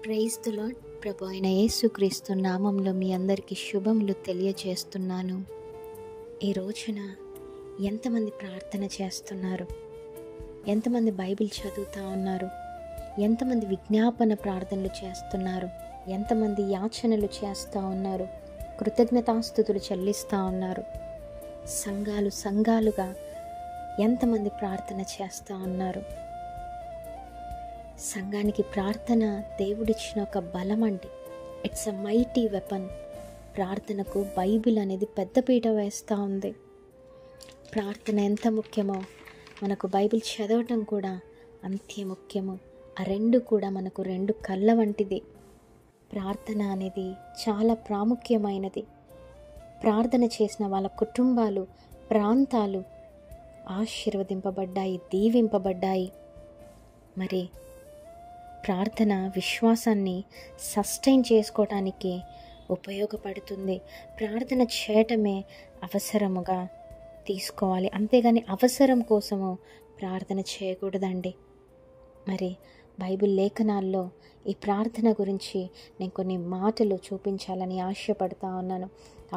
Praise the lord. ప్రభు అయిన యేసుక్రీస్తు నామంలో మీ అందరికీ శుభములు తెలియజేస్తున్నాను. ఈ రోజున ఎంతమంది ప్రార్థన చేస్తున్నారు? ఎంతమంది బైబిల్ చదువుతూ ఉన్నారు? ఎంతమంది విజ్ఞాపన ప్రార్థనలు చేస్తున్నారు? ఎంతమంది యాచనలు చేస్తూ ఉన్నారు? కృతజ్ఞతాస్తుతులు చెల్లిస్తూ ఉన్నారు? సంఘాలుగా ఎంతమంది ప్రార్థన చేస్తూ ఉన్నారు? సంఘానికి ప్రార్థన దేవుడిచ్చిన ఒక బలం అండి. It's a mighty weapon. ప్రార్థనకు బైబిల్ అనేది పెద్దపీట వేస్తూ ఉంది. ప్రార్థన ఎంత ముఖ్యమో మనకు బైబిల్ చదవటం కూడా అంతే ముఖ్యము. ఆ రెండు కూడా మనకు రెండు కళ్ళ వంటిది. ప్రార్థన అనేది చాలా ప్రాముఖ్యమైనది. ప్రార్థన చేసిన వాళ్ళ కుటుంబాలు, ప్రాంతాలు ఆశీర్వదింపబడ్డాయి, దీవింపబడ్డాయి. మరి ప్రార్థన విశ్వాసాన్ని సస్టైన్ చేసుకోవటానికి ఉపయోగపడుతుంది. ప్రార్థన చేయటమే అవసరముగా తీసుకోవాలి, అంతేగాని అవసరం కోసము ప్రార్థన చేయకూడదండి. మరి బైబిల్ లేఖనాల్లో ఈ ప్రార్థన గురించి నేను కొన్ని మాటలు చూపించాలని ఆశపడతా ఉన్నాను.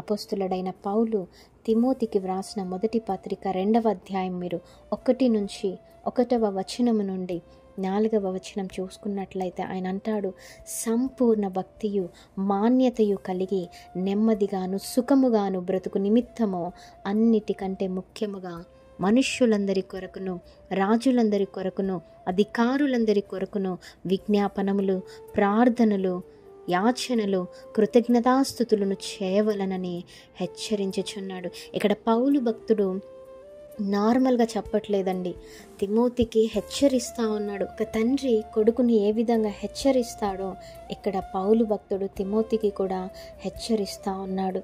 అపోస్తులుడైన పౌలు తిమోతికి వ్రాసిన మొదటి పత్రిక 2వ అధ్యాయం మీరు 1వ వచనము నుండి 4వ వచనం చూసుకున్నట్లయితే ఆయన అంటాడు, సంపూర్ణ భక్తియు మాన్యతయు కలిగి నెమ్మదిగాను సుఖముగాను బ్రతుకు నిమిత్తము అన్నిటికంటే ముఖ్యముగా మనుష్యులందరి కొరకును, రాజులందరి కొరకును, అధికారులందరి కొరకును విజ్ఞాపనములు, ప్రార్థనలు, యాచనలు, కృతజ్ఞతాస్తుతులను చేయవలనని హెచ్చరించుచున్నాడు. ఇక్కడ పౌలు భక్తుడు నార్మల్గా చెప్పట్లేదండి, తిమోతికి హెచ్చరిస్తూ ఉన్నాడు. ఒక తండ్రి కొడుకుని ఏ విధంగా హెచ్చరిస్తాడో ఇక్కడ పౌలు భక్తుడు తిమోతికి కూడా హెచ్చరిస్తూ ఉన్నాడు.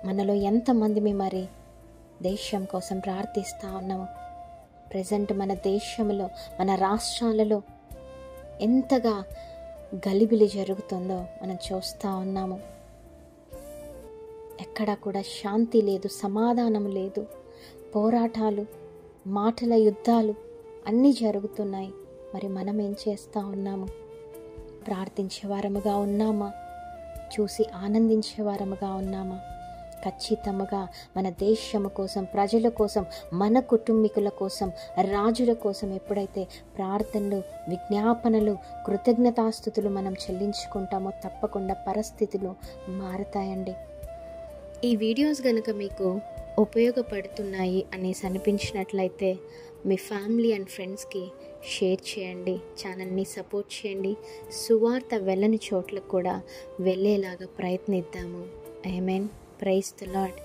మనలో ఎంతమంది మరి దేశం కోసం ప్రార్థిస్తూ ఉన్నాము? ప్రజెంట్ మన దేశంలో, మన రాష్ట్రాలలో ఎంతగా గలిబిలి జరుగుతుందో మనం చూస్తూ ఉన్నాము. ఎక్కడా కూడా శాంతి లేదు, సమాధానం లేదు. పోరాటాలు, మాటల యుద్ధాలు అన్నీ జరుగుతున్నాయి. మరి మనం ఏం చేస్తూ ఉన్నాము? ప్రార్థించేవారముగా ఉన్నామా? చూసి ఆనందించేవారముగా ఉన్నామా? ఖచ్చితంగా మన దేశము కోసం, ప్రజల కోసం, మన కుటుంబీకుల కోసం, రాజుల కోసం ఎప్పుడైతే ప్రార్థనలు, విజ్ఞాపనలు, కృతజ్ఞతాస్తుతులు మనం చెల్లించుకుంటామో తప్పకుండా పరిస్థితులు మారతాయండి. ఈ వీడియోస్ కనుక మీకు ఉపయోగపడుతున్నాయి అనేసి అనిపించినట్లయితే మీ ఫ్యామిలీ అండ్ ఫ్రెండ్స్కి షేర్ చేయండి. ఛానల్ని సపోర్ట్ చేయండి. సువార్త వెళ్ళని చోట్లకు కూడా వెళ్ళేలాగా ప్రయత్నిద్దాము. ఆమేన్. Praise the lord.